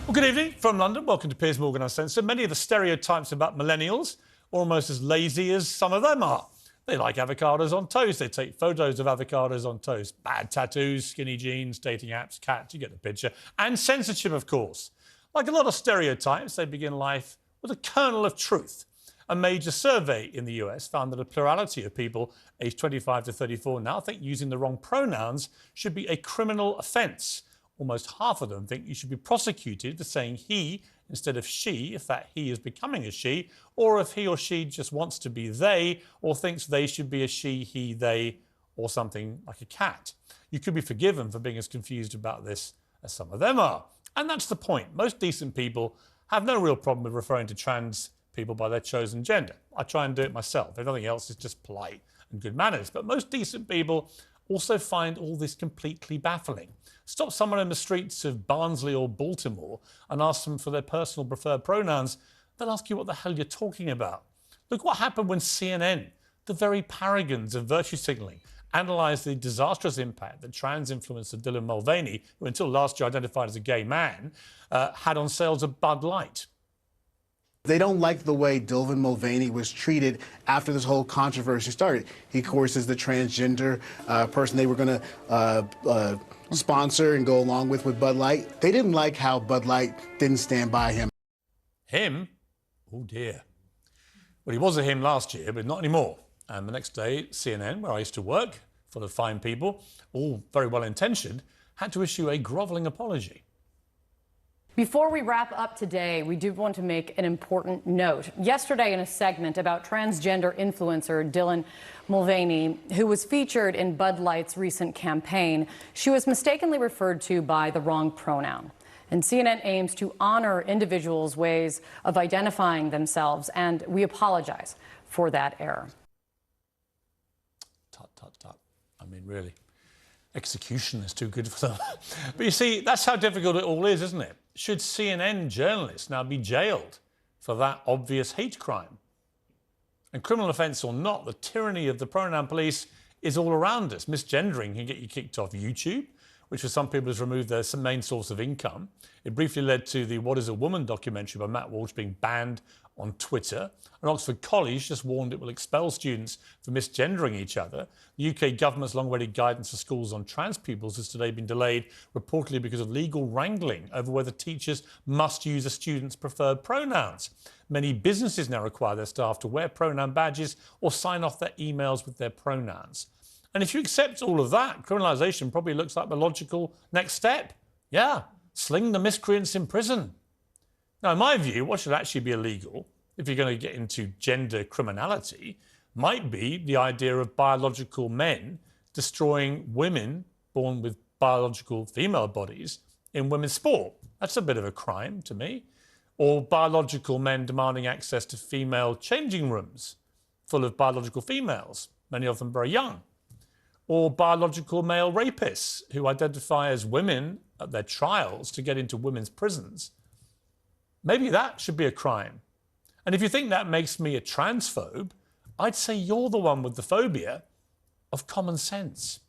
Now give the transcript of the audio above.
Well, good evening from London. Welcome to Piers Morgan, Uncensored. Many of the stereotypes about millennials are almost as lazy as some of them are. They like avocados on toast. They take photos of avocados on toast. Bad tattoos, skinny jeans, dating apps, cats, you get the picture. And censorship, of course. Like a lot of stereotypes, they begin life with a kernel of truth. A major survey in the US found that a plurality of people aged 25 to 34 now think using the wrong pronouns should be a criminal offence. Almost half of them think you should be prosecuted for saying he instead of she if that he is becoming a she, or if he or she just wants to be they or thinks they should be a she, he, they, or something like a cat. You could be forgiven for being as confused about this as some of them are. And that's the point. Most decent people have no real problem with referring to trans people by their chosen gender. I try and do it myself. If nothing else, it's just polite and good manners. But most decent people also find all this completely baffling. Stop someone in the streets of Barnsley or Baltimore and ask them for their personal preferred pronouns, they'll ask you what the hell you're talking about. Look what happened when CNN, the very paragons of virtue signalling, analysed the disastrous impact that trans influencer Dylan Mulvaney, who until last year identified as a gay man, had on sales of Bud Light. They don't like the way Dylan Mulvaney was treated after this whole controversy started. He, of course, is the transgender person they were going to sponsor and go along with Bud Light. They didn't like how Bud Light didn't stand by him. Him? Oh, dear. Well, he was a him last year, but not anymore. And the next day, CNN, where I used to work, full of fine people, all very well-intentioned, had to issue a grovelling apology. Before we wrap up today, we do want to make an important note. Yesterday, in a segment about transgender influencer Dylan Mulvaney, who was featured in Bud Light's recent campaign, she was mistakenly referred to by the wrong pronoun. And CNN aims to honor individuals' ways of identifying themselves, and we apologize for that error. Tut, tut, tut. I mean, really. Execution is too good for them. But you see, that's how difficult it all is, isn't it? Should CNN journalists now be jailed for that obvious hate crime? And criminal offence or not, the tyranny of the pronoun police is all around us. Misgendering can get you kicked off YouTube, which for some people has removed their main source of income. It briefly led to the What is a Woman documentary by Matt Walsh being banned on Twitter. And Oxford College just warned it will expel students for misgendering each other. The UK government's long-awaited guidance for schools on trans pupils has today been delayed, reportedly because of legal wrangling over whether teachers must use a student's preferred pronouns. Many businesses now require their staff to wear pronoun badges or sign off their emails with their pronouns. And if you accept all of that, criminalisation probably looks like the logical next step. Yeah, sling the miscreants in prison. Now, in my view, what should actually be illegal, if you're going to get into gender criminality, might be the idea of biological men destroying women born with biological female bodies in women's sport. That's a bit of a crime to me. Or biological men demanding access to female changing rooms full of biological females, many of them very young. Or biological male rapists who identify as women at their trials to get into women's prisons. Maybe that should be a crime. And if you think that makes me a transphobe, I'd say you're the one with the phobia of common sense.